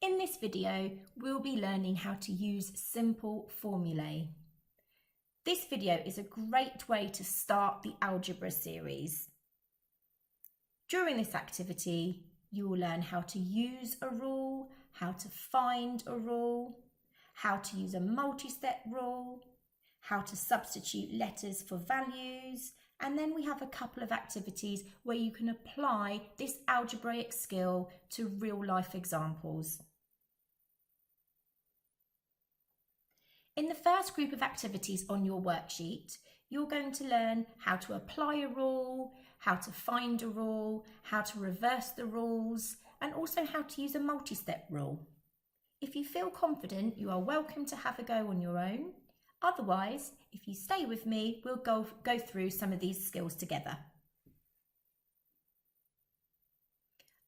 In this video, we'll be learning how to use simple formulae. This video is a great way to start the algebra series. During this activity, you will learn how to use a rule, how to find a rule, how to use a multi-step rule, how to substitute letters for values, and then we have a couple of activities where you can apply this algebraic skill to real-life examples. In the first group of activities on your worksheet, you're going to learn how to apply a rule, how to find a rule, how to reverse the rules, and also how to use a multi-step rule. If you feel confident, you are welcome to have a go on your own. Otherwise, if you stay with me, we'll go through some of these skills together.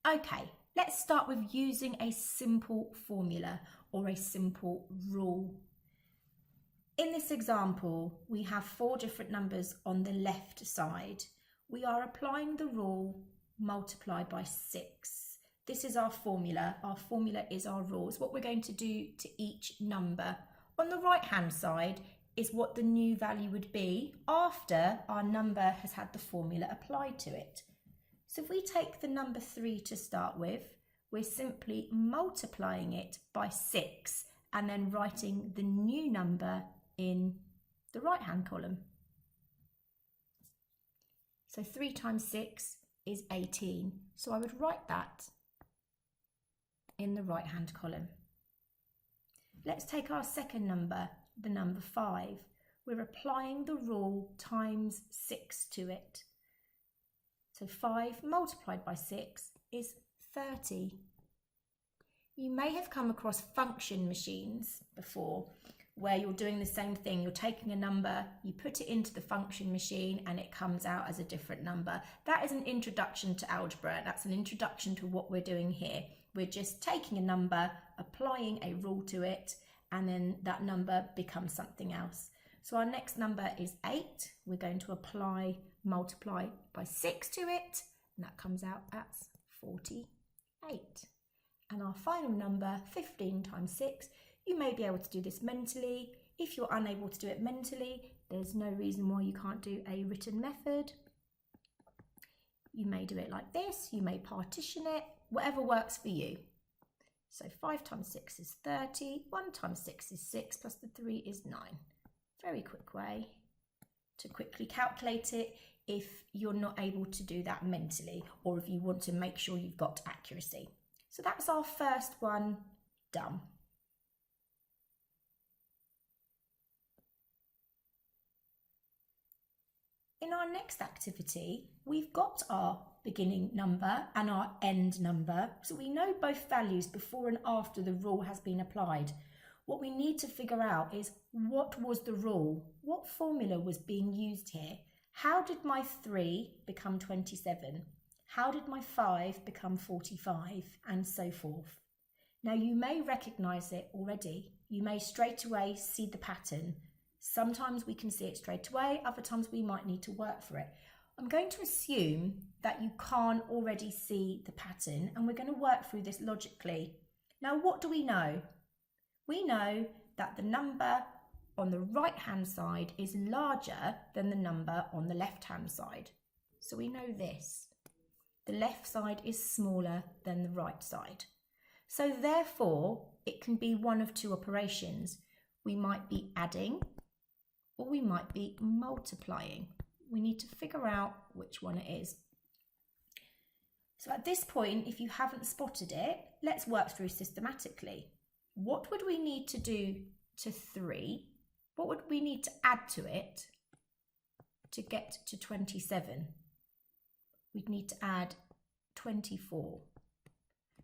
Okay, let's start with using a simple formula or a simple rule. In this example, we have 4 different numbers on the left side. We are applying the rule multiply by 6. This is our formula. Our formula is our rules. What we're going to do to each number. On the right hand side is what the new value would be after our number has had the formula applied to it. So if we take the number 3 to start with, we're simply multiplying it by 6 and then writing the new number in the right hand column. So 3 times 6 is 18. So I would write that in the right hand column. Let's take our second number, the number 5. We're applying the rule times 6 to it. So 5 multiplied by 6 is 30. You may have come across function machines before, where you're doing the same thing. You're taking a number, you put it into the function machine and it comes out as a different number. That is an introduction to algebra. That's an introduction to what we're doing here. We're just taking a number, applying a rule to it, and then that number becomes something else. So our next number is 8. We're going to multiply by 6 to it, and that comes out as 48. And our final number, 15 times 6, you may be able to do this mentally. If you're unable to do it mentally, there's no reason why you can't do a written method. You may do it like this, you may partition it, whatever works for you. So 5 times 6 is 30, 1 times 6 is 6, plus the 3 is 9. Very quick way to quickly calculate it if you're not able to do that mentally, or if you want to make sure you've got accuracy. So that's our first one done. In our next activity, we've got our beginning number and our end number, so we know both values before and after the rule has been applied. What we need to figure out is, what was the rule? What formula was being used here? How did my 3 become 27? How did my 5 become 45? And so forth. Now you may recognise it already. You may straight away see the pattern. Sometimes we can see it straight away, other times we might need to work for it. I'm going to assume that you can't already see the pattern, and we're going to work through this logically. Now, what do we know? We know that the number on the right hand side is larger than the number on the left hand side. So we know this. The left side is smaller than the right side. So therefore, it can be one of 2 operations. We might be adding, or we might be multiplying. We need to figure out which one it is. So at this point, if you haven't spotted it, let's work through systematically. What would we need to do to 3? What would we need to add to it to get to 27? We'd need to add 24.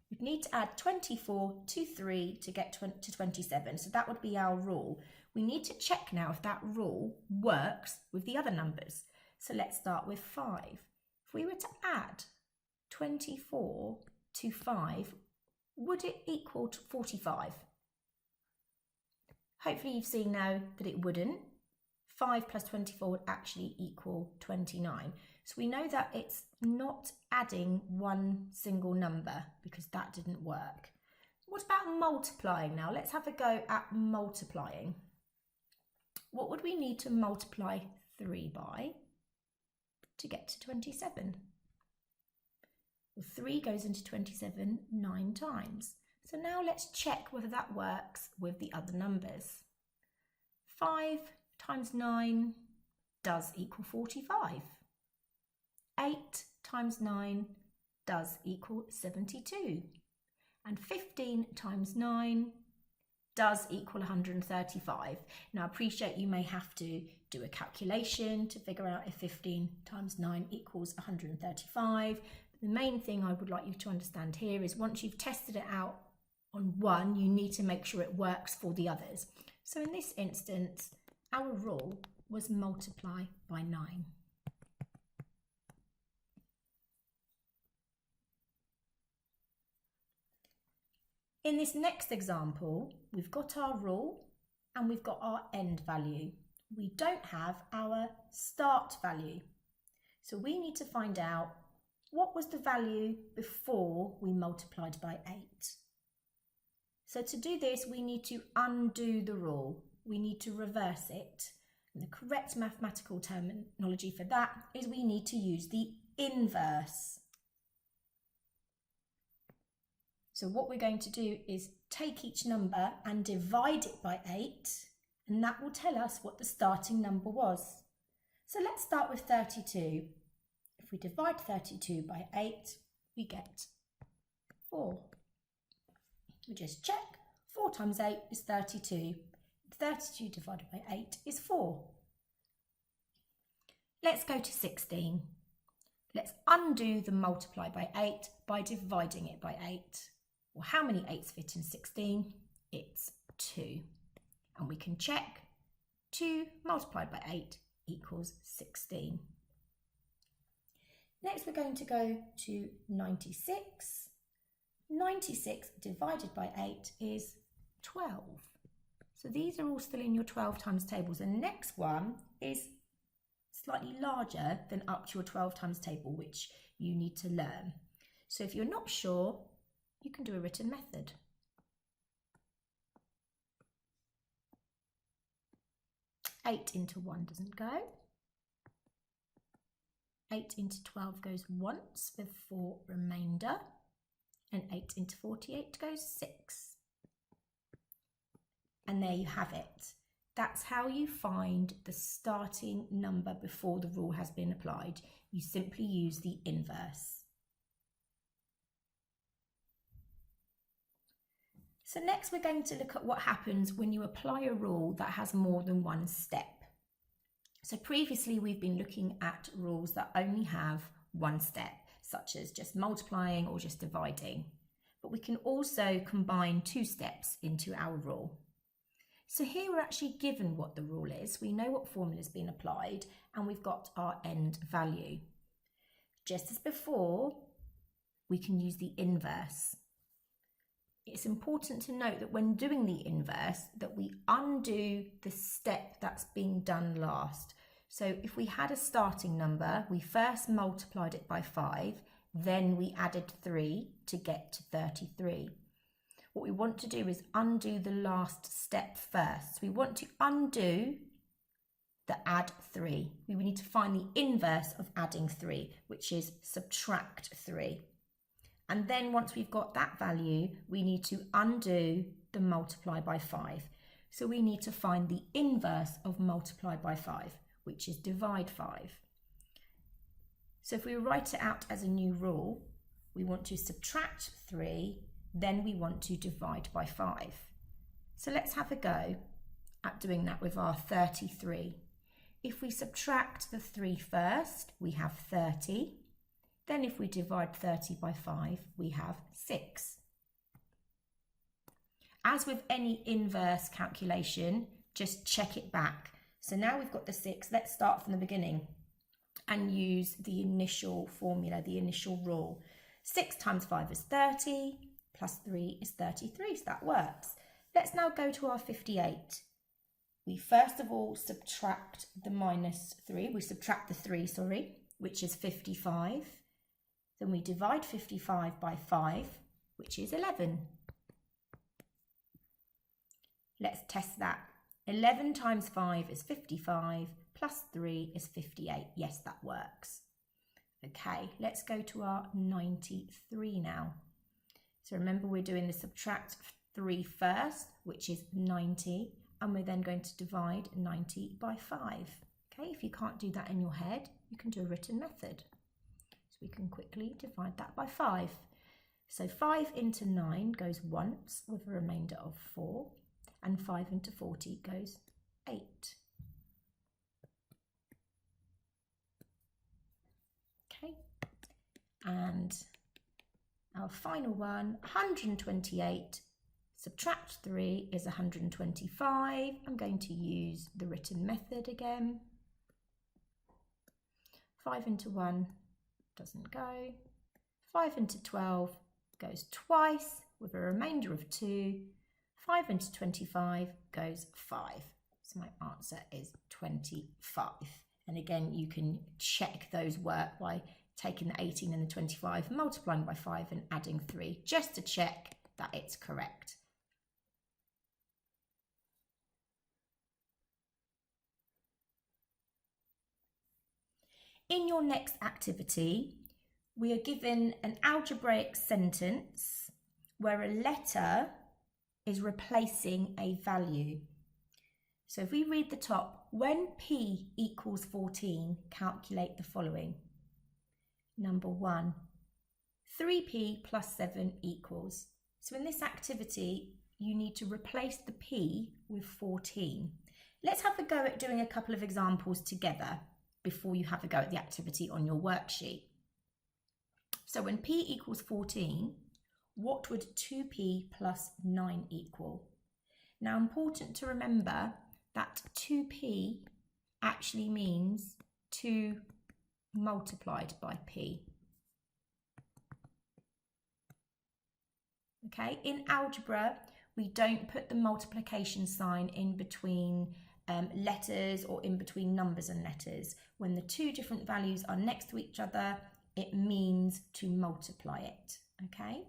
We'd need to add 24 to 3 to get to 27. So that would be our rule. We need to check now if that rule works with the other numbers. So let's start with 5. If we were to add 24 to 5, would it equal to 45? Hopefully you've seen now that it wouldn't. 5 plus 24 would actually equal 29. So we know that it's not adding one single number because that didn't work. What about multiplying now? Let's have a go at multiplying. What would we need to multiply 3 by to get to 27? Well, 3 goes into 27 9 times. So now let's check whether that works with the other numbers. 5 times 9 does equal 45. 8 times 9 does equal 72. And 15 times 9 does equal 135. Now I appreciate you may have to do a calculation to figure out if 15 times 9 equals 135. But the main thing I would like you to understand here is once you've tested it out on one, you need to make sure it works for the others. So in this instance, our rule was multiply by 9. In this next example, we've got our rule and we've got our end value. We don't have our start value. So we need to find out what was the value before we multiplied by 8. So to do this, we need to undo the rule. We need to reverse it. And the correct mathematical terminology for that is we need to use the inverse. So what we're going to do is take each number and divide it by 8, and that will tell us what the starting number was. So let's start with 32. If we divide 32 by 8, we get 4. We just check. 4 times 8 is 32. 32 divided by 8 is 4. Let's go to 16. Let's undo the multiply by 8 by dividing it by 8. Well, how many 8s fit in 16? It's 2. And we can check 2 multiplied by 8 equals 16. Next, we're going to go to 96. 96 divided by 8 is 12. So these are all still in your 12 times tables. The next one is slightly larger than up to your 12 times table, which you need to learn. So if you're not sure, you can do a written method. 8 into 1 doesn't go. 8 into 12 goes once with 4 remainder. And 8 into 48 goes 6. And there you have it. That's how you find the starting number before the rule has been applied. You simply use the inverse. So next we're going to look at what happens when you apply a rule that has more than one step. So previously we've been looking at rules that only have one step, such as just multiplying or just dividing. But we can also combine 2 steps into our rule. So here we're actually given what the rule is. We know what formula has been applied and we've got our end value. Just as before, we can use the inverse. It's important to note that when doing the inverse, that we undo the step that's been done last. So if we had a starting number, we first multiplied it by 5, then we added 3 to get to 33. What we want to do is undo the last step first. So we want to undo the add 3. We need to find the inverse of adding 3, which is subtract 3. And then once we've got that value, we need to undo the multiply by 5. So we need to find the inverse of multiply by 5, which is divide 5. So if we write it out as a new rule, we want to subtract 3, then we want to divide by 5. So let's have a go at doing that with our 33. If we subtract the 3 first, we have 30. Then if we divide 30 by 5, we have 6. As with any inverse calculation, just check it back. So now we've got the 6, let's start from the beginning and use the initial formula, the initial rule. 6 times 5 is 30, plus 3 is 33, so that works. Let's now go to our 58. We first of all subtract the minus 3, we subtract the 3, sorry, which is 55. Then we divide 55 by 5, which is 11. Let's test that. 11 times 5 is 55, plus 3 is 58. Yes, that works. Okay, let's go to our 93 now. So remember, we're doing the subtract 3 first, which is 90, and we're then going to divide 90 by 5. Okay, if you can't do that in your head, you can do a written method. So we can quickly divide that by 5. So 5 into 9 goes once with a remainder of 4, and 5 into 40 goes 8. Okay, and our final one, 128, subtract 3 is 125. I'm going to use the written method again. 5 into 1 doesn't go. 5 into 12 goes twice with a remainder of 2. 5 into 25 goes 5. So my answer is 25. And again, you can check those work by taking the 18 and the 25, multiplying by 5 and adding 3, just to check that it's correct. In your next activity, we are given an algebraic sentence where a letter is replacing a value. So if we read the top, when p equals 14, calculate the following. Number 1, 3p plus 7 equals. So in this activity, you need to replace the p with 14. Let's have a go at doing a couple of examples together before you have a go at the activity on your worksheet. So when p equals 14, what would 2p plus 9 equal? Now, important to remember that 2p actually means 2 multiplied by p. Okay, in algebra, we don't put the multiplication sign in between letters or in between numbers and letters. When the two different values are next to each other, it means to multiply it, okay?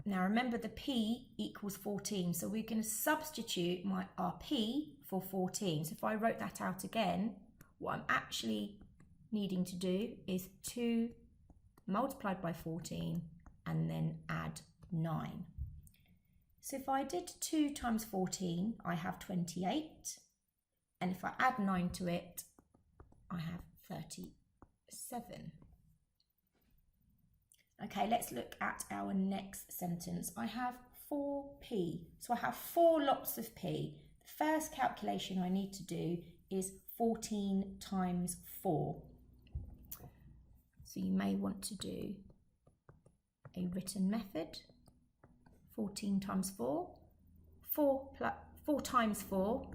Now remember, the p equals 14, so we're going to substitute our p for 14. So if I wrote that out again, what I'm actually needing to do is 2 multiplied by 14 and then add 9. So if I did 2 times 14, I have 28. And if I add 9 to it, I have 37. Okay, let's look at our next sentence. I have 4p. So I have 4 lots of p. The first calculation I need to do is 14 times 4. So you may want to do a written method. 14 times 4. 4 times 4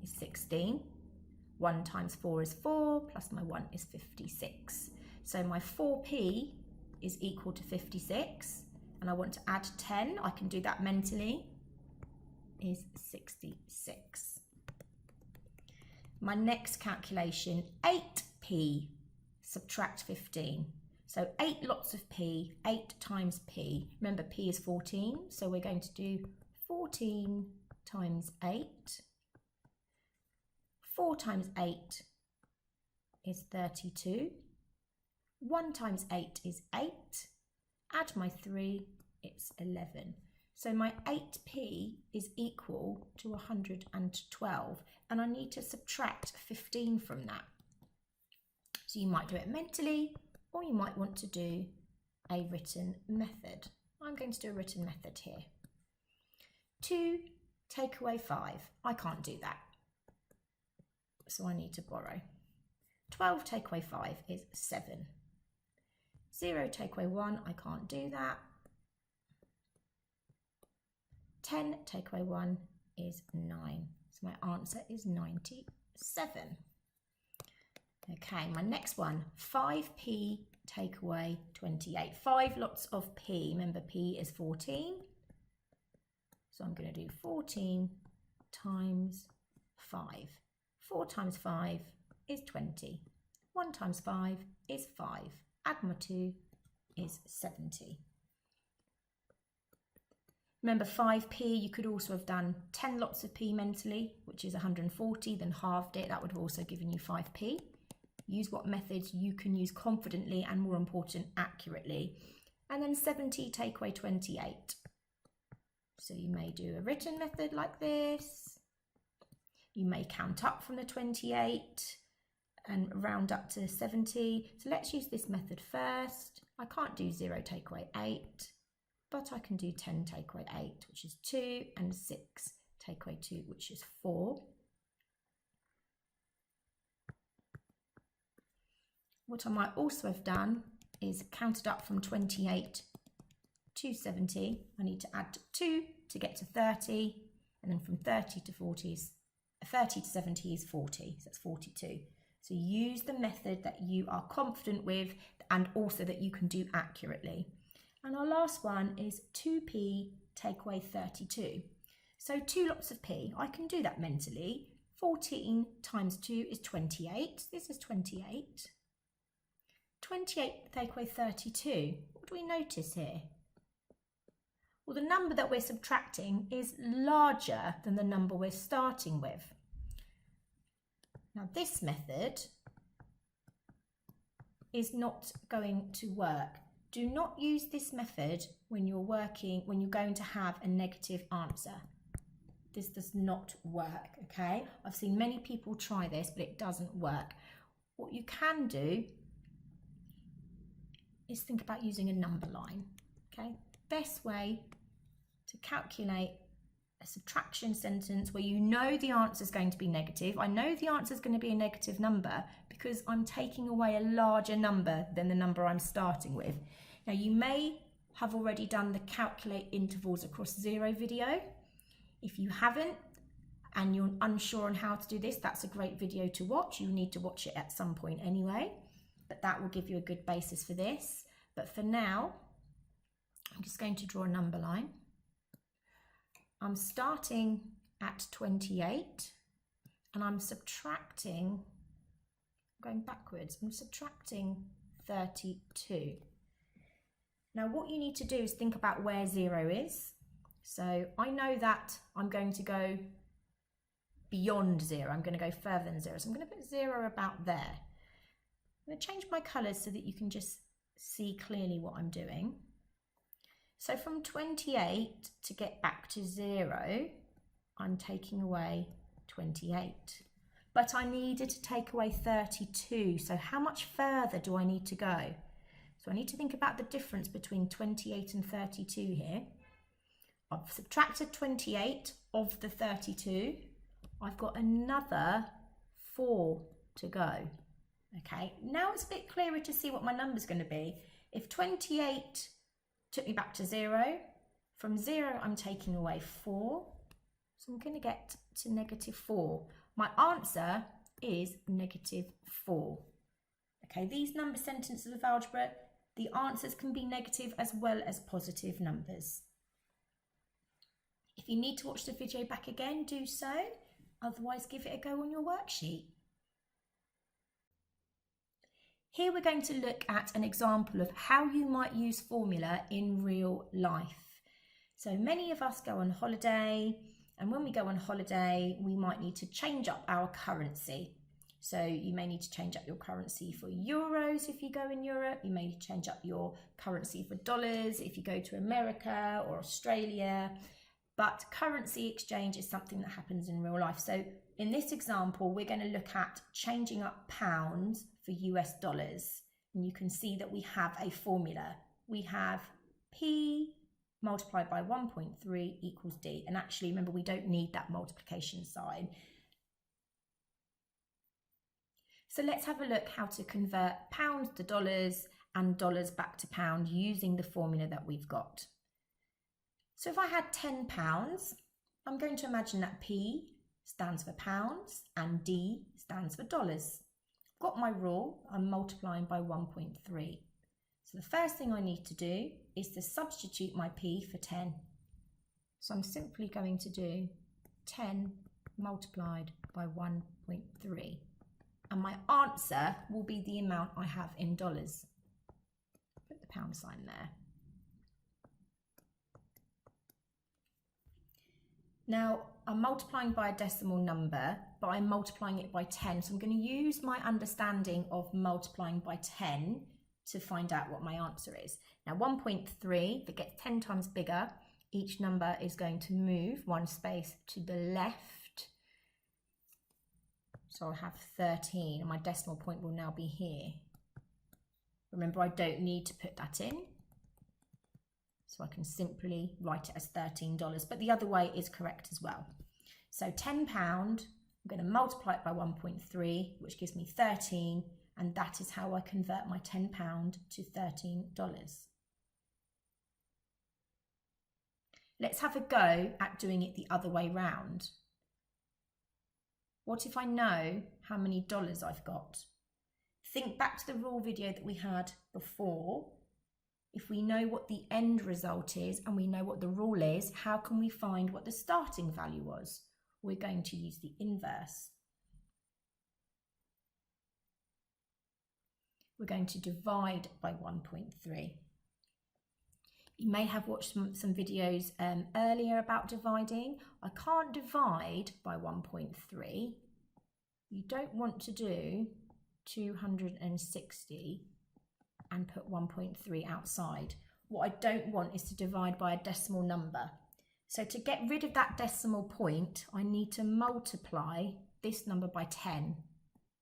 is 16. 1 times 4 is 4, plus my 1 is 56. So my 4p is equal to 56, and I want to add 10. I can do that mentally, is 66. My next calculation, 8p, subtract 15. So 8 lots of p, 8 times p. Remember, p is 14, so we're going to do 14 times 8. 4 times 8 is 32. 1 times 8 is 8. Add my 3, it's 11. So my 8p is equal to 112, and I need to subtract 15 from that. So you might do it mentally, or you might want to do a written method. I'm going to do a written method here. 2 take away 5. I can't do that, so I need to borrow. 12 take away 5 is 7. 0 take away 1, I can't do that. 10 take away 1 is 9. So my answer is 97. Okay, my next one, 5p take away 28. 5 lots of p. Remember, p is 14. So I'm going to do 14 times 5. 4 times 5 is 20. 1 times 5 is 5. Add my 2 is 70. Remember 5p, you could also have done 10 lots of p mentally, which is 140, then halved it. That would have also given you 5p. Use what methods you can use confidently and, more important, accurately. And then 70 take away 28. So you may do a written method like this. You may count up from the 28 and round up to 70. So let's use this method first. I can't do 0 take away 8, but I can do 10 take away 8, which is 2, and 6 take away 2, which is 4. What I might also have done is counted up from 28 to 70. I need to add 2 to get to 30, and then from 30 to 70 is 40, so that's 42. So use the method that you are confident with and also that you can do accurately. And our last one is 2p take away 32. So 2 lots of p, I can do that mentally. 14 times 2 is 28. This is 28. 28 take away 32. What do we notice here? Well, the number that we're subtracting is larger than the number we're starting with. Now this method is not going to work. Do not use this method when you're going to have a negative answer. This does not work, okay? I've seen many people try this, but it doesn't work. What you can do is think about using a number line, okay? Best way to calculate a subtraction sentence where you know the answer is going to be negative. I know the answer is going to be a negative number because I'm taking away a larger number than the number I'm starting with. Now you may have already done the calculate intervals across 0 video. If you haven't and you're unsure on how to do this, that's a great video to watch. You need to watch it at some point anyway, but that will give you a good basis for this. But for now, I'm just going to draw a number line. I'm starting at 28 and I'm subtracting, going backwards, I'm subtracting 32. Now what you need to do is think about where 0 is. So I know that I'm going to go beyond 0, I'm going to go further than 0. So I'm going to put 0 about there. I'm going to change my colours so that you can just see clearly what I'm doing. So from 28 to get back to 0, I'm taking away 28. But I needed to take away 32. So how much further do I need to go? So I need to think about the difference between 28 and 32 here. I've subtracted 28 of the 32. I've got another 4 to go. Okay, now it's a bit clearer to see what my number's going to be. If 28 took me back to 0, from 0 I'm taking away 4, so I'm going to get to -4. My answer is -4. Okay, these number sentences of algebra, the answers can be negative as well as positive numbers. If you need to watch the video back again, do so. Otherwise, give it a go on your worksheet. Here we're going to look at an example of how you might use formula in real life. So many of us go on holiday, and when we go on holiday, we might need to change up our currency. So you may need to change up your currency for euros if you go in Europe. You may need to change up your currency for dollars if you go to America or Australia. But currency exchange is something that happens in real life. So in this example, we're going to look at changing up pounds for US dollars. And you can see that we have a formula. We have P multiplied by 1.3 equals D. And actually, remember, we don't need that multiplication sign. So let's have a look how to convert pounds to dollars and dollars back to pound using the formula that we've got. So if I had £10, I'm going to imagine that P stands for pounds and D stands for dollars. I've got my rule, I'm multiplying by 1.3. So the first thing I need to do is to substitute my P for 10. So I'm simply going to do 10 multiplied by 1.3. And my answer will be the amount I have in dollars. Put the pound sign there. Now, I'm multiplying by a decimal number, but I'm multiplying it by 10. So I'm going to use my understanding of multiplying by 10 to find out what my answer is. Now, 1.3, if it gets 10 times bigger, each number is going to move one space to the left. So I'll have 13, and my decimal point will now be here. Remember, I don't need to put that in. So I can simply write it as $13, but the other way is correct as well. So £10, I'm going to multiply it by 1.3, which gives me 13, and that is how I convert my £10 to $13. Let's have a go at doing it the other way round. What if I know how many dollars I've got? Think back to the rule video that we had before. If we know what the end result is and we know what the rule is, how can we find what the starting value was? We're going to use the inverse. We're going to divide by 1.3. You may have watched some videos earlier about dividing. I can't divide by 1.3. You don't want to do 260 and put 1.3 outside. What I don't want is to divide by a decimal number. So to get rid of that decimal point, I need to multiply this number by 10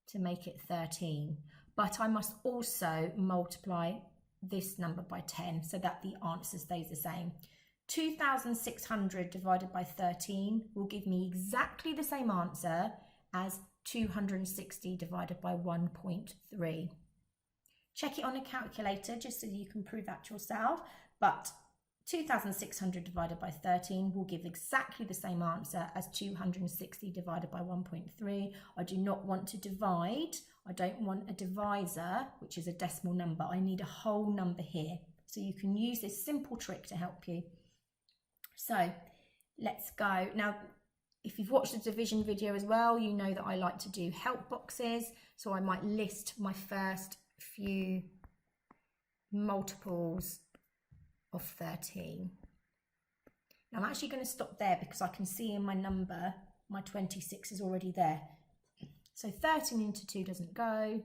to make it 13. But I must also multiply this number by 10 so that the answer stays the same. 2,600 divided by 13 will give me exactly the same answer as 260 divided by 1.3. Check it on a calculator just so you can prove that yourself, but 2,600 divided by 13 will give exactly the same answer as 260 divided by 1.3. I do not want to divide. I don't want a divisor, which is a decimal number. I need a whole number here. So you can use this simple trick to help you. So let's go. Now, if you've watched the division video as well, you know that I like to do help boxes. So I might list my first few multiples of 13. Now I'm actually going to stop there because I can see in my number, my 26 is already there. So 13 into 2 doesn't go.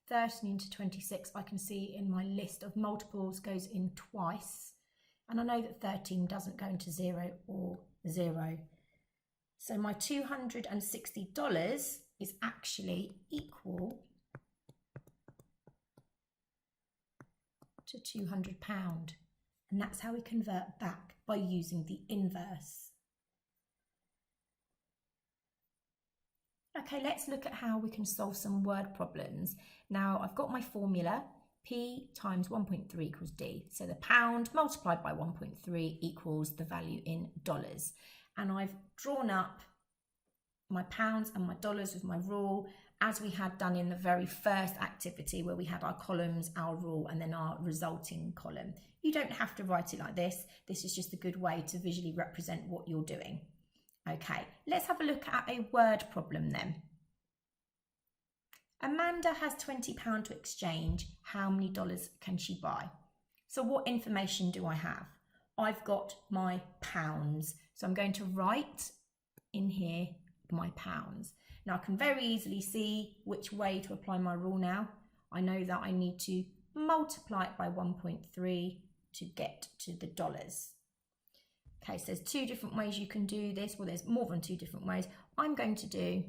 13 into 26, I can see in my list of multiples goes in twice. And I know that 13 doesn't go into 0 or 0. So my $260 is actually equal to £200. And that's how we convert back, by using the inverse. Okay, let's look at how we can solve some word problems. Now, I've got my formula, P times 1.3 equals D. So the pound multiplied by 1.3 equals the value in dollars. And I've drawn up my pounds and my dollars with my rule, as we had done in the very first activity where we had our columns, our rule, and then our resulting column. You don't have to write it like this. This is just a good way to visually represent what you're doing. Okay, let's have a look at a word problem then. Amanda has £20 to exchange. How many dollars can she buy? So what information do I have? I've got my pounds. So I'm going to write in here my pounds. Now I can very easily see which way to apply my rule now. I know that I need to multiply it by 1.3 to get to the dollars. Okay, so there's two different ways you can do this. Well, there's more than two different ways. I'm going to do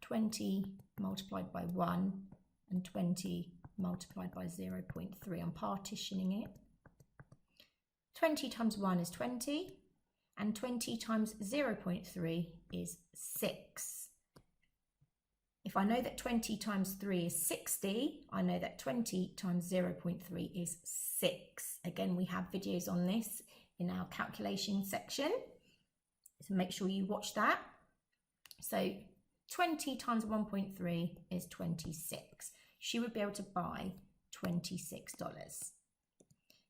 20 multiplied by 1 and 20 multiplied by 0.3. I'm partitioning it. 20 times 1 is 20. And 20 times 0.3 is 6. If I know that 20 times 3 is 60, I know that 20 times 0.3 is 6. Again, we have videos on this in our calculation section, so make sure you watch that. So 20 times 1.3 is 26. She would be able to buy $26.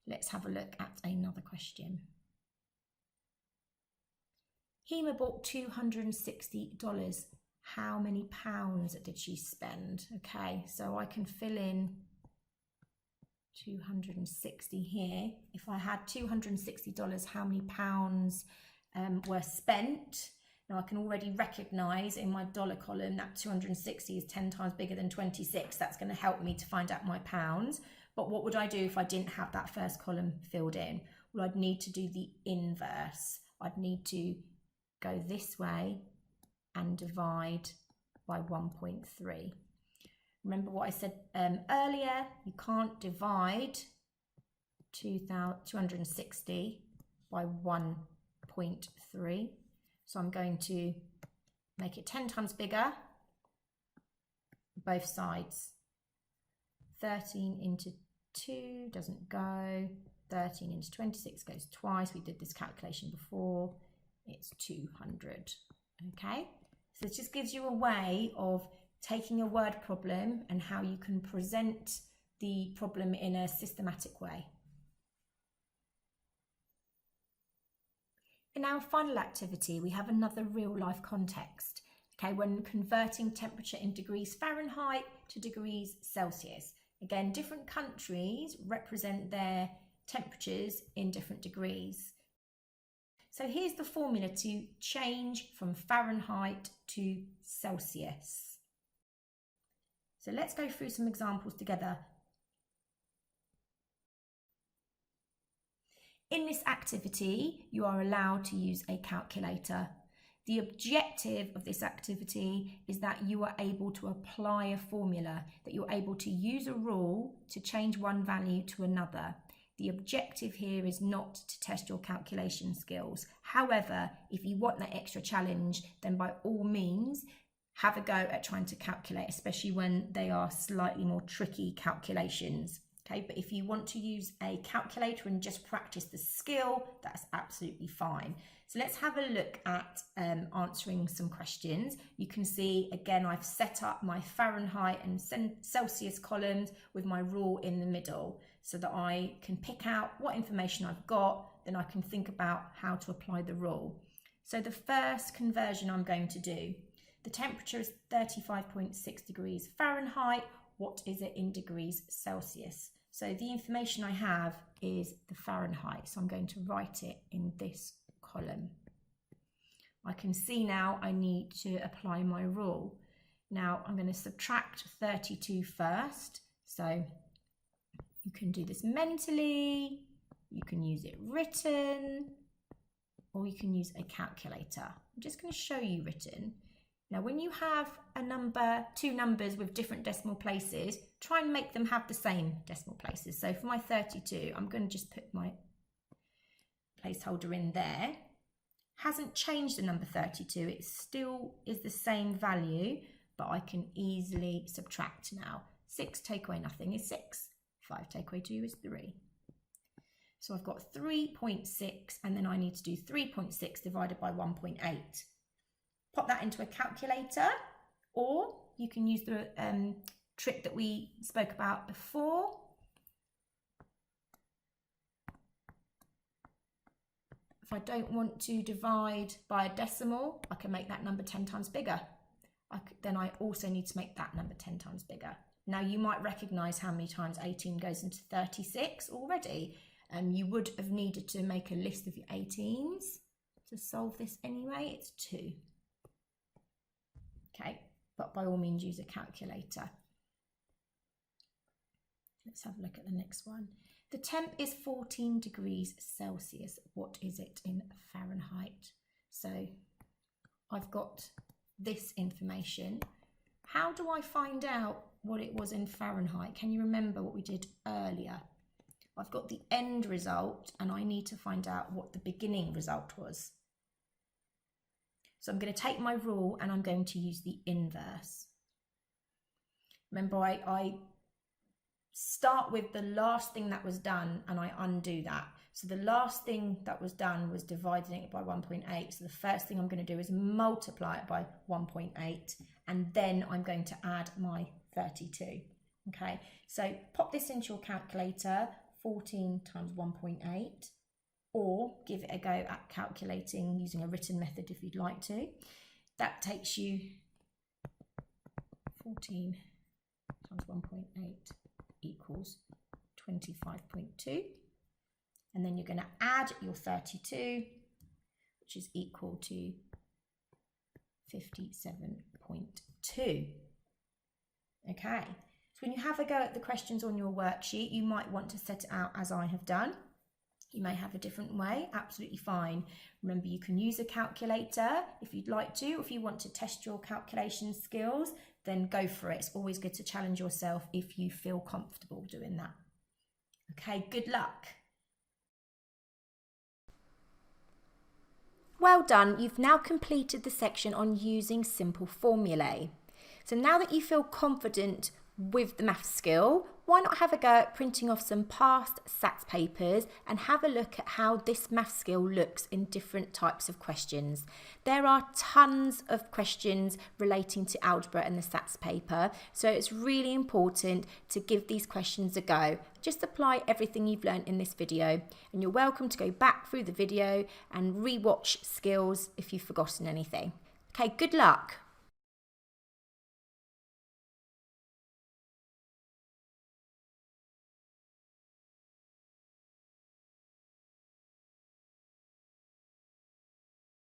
Let's have a look at another question. Hema bought $260. How many pounds did she spend? Okay, so I can fill in 260 here. If I had $260, how many pounds were spent? Now I can already recognise in my dollar column that 260 is 10 times bigger than 26. That's going to help me to find out my pounds. But what would I do if I didn't have that first column filled in? Well, I'd need to do the inverse. I'd need to go this way and divide by 1.3. Remember what I said earlier, you can't divide 260 by 1.3. So I'm going to make it 10 times bigger, both sides. 13 into 2 doesn't go. 13 into 26 goes twice. We did this calculation before. It's 200. Okay, so it just gives you a way of taking a word problem and how you can present the problem in a systematic way. In our final activity, we have another real-life context. Okay, when converting temperature in degrees Fahrenheit to degrees Celsius. Again, different countries represent their temperatures in different degrees. So here's the formula to change from Fahrenheit to Celsius. So let's go through some examples together. In this activity, you are allowed to use a calculator. The objective of this activity is that you are able to apply a formula, that you're able to use a rule to change one value to another. The objective here is not to test your calculation skills. However, if you want that extra challenge, then by all means, have a go at trying to calculate, especially when they are slightly more tricky calculations. Okay, but if you want to use a calculator and just practice the skill, that's absolutely fine. So let's have a look at answering some questions. You can see, again, I've set up my Fahrenheit and Celsius columns with my rule in the middle so that I can pick out what information I've got, then I can think about how to apply the rule. So the first conversion I'm going to do, the temperature is 35.6 degrees Fahrenheit. What is it in degrees Celsius? So the information I have is the Fahrenheit. So I'm going to write it in this column. I can see now I need to apply my rule. Now I'm going to subtract 32 first. So you can do this mentally, you can use it written, or you can use a calculator. I'm just going to show you written. Now, when you have a number, two numbers with different decimal places, try and make them have the same decimal places. So for my 32, I'm going to just put my placeholder in there. Hasn't changed the number 32. It still is the same value, but I can easily subtract now. 6 take away nothing is 6. 5 take away 2 is 3. So I've got 3.6, and then I need to do 3.6 divided by 1.8. Pop that into a calculator, or you can use the trick that we spoke about before. If I don't want to divide by a decimal, I can make that number 10 times bigger. Then I also need to make that number 10 times bigger. Now you might recognise how many times 18 goes into 36 already. You would have needed to make a list of your 18s to solve this anyway. It's 2. Okay, but by all means use a calculator. Let's have a look at the next one. The temp is 14 degrees Celsius. What is it in Fahrenheit? So I've got this information. How do I find out what it was in Fahrenheit? Can you remember what we did earlier? I've got the end result and I need to find out what the beginning result was. So I'm going to take my rule and I'm going to use the inverse. Remember, I start with the last thing that was done and I undo that. So the last thing that was done was dividing it by 1.8. So the first thing I'm going to do is multiply it by 1.8 and then I'm going to add my 32. Okay, so pop this into your calculator, 14 times 1.8. Or give it a go at calculating using a written method if you'd like to. That takes you 14 times 1.8 equals 25.2. And then you're going to add your 32, which is equal to 57.2. Okay, so when you have a go at the questions on your worksheet, you might want to set it out as I have done. You may have a different way, absolutely fine. Remember, you can use a calculator if you'd like to, or if you want to test your calculation skills, then go for it. It's always good to challenge yourself if you feel comfortable doing that. Okay, good luck. Well done, you've now completed the section on using simple formulae. So now that you feel confident with the maths skill, why not have a go at printing off some past SATs papers and have a look at how this maths skill looks in different types of questions. There are tons of questions relating to algebra in the SATs paper, so it's really important to give these questions a go. Just apply everything you've learned in this video, and you're welcome to go back through the video and re-watch skills if you've forgotten anything. Okay, good luck.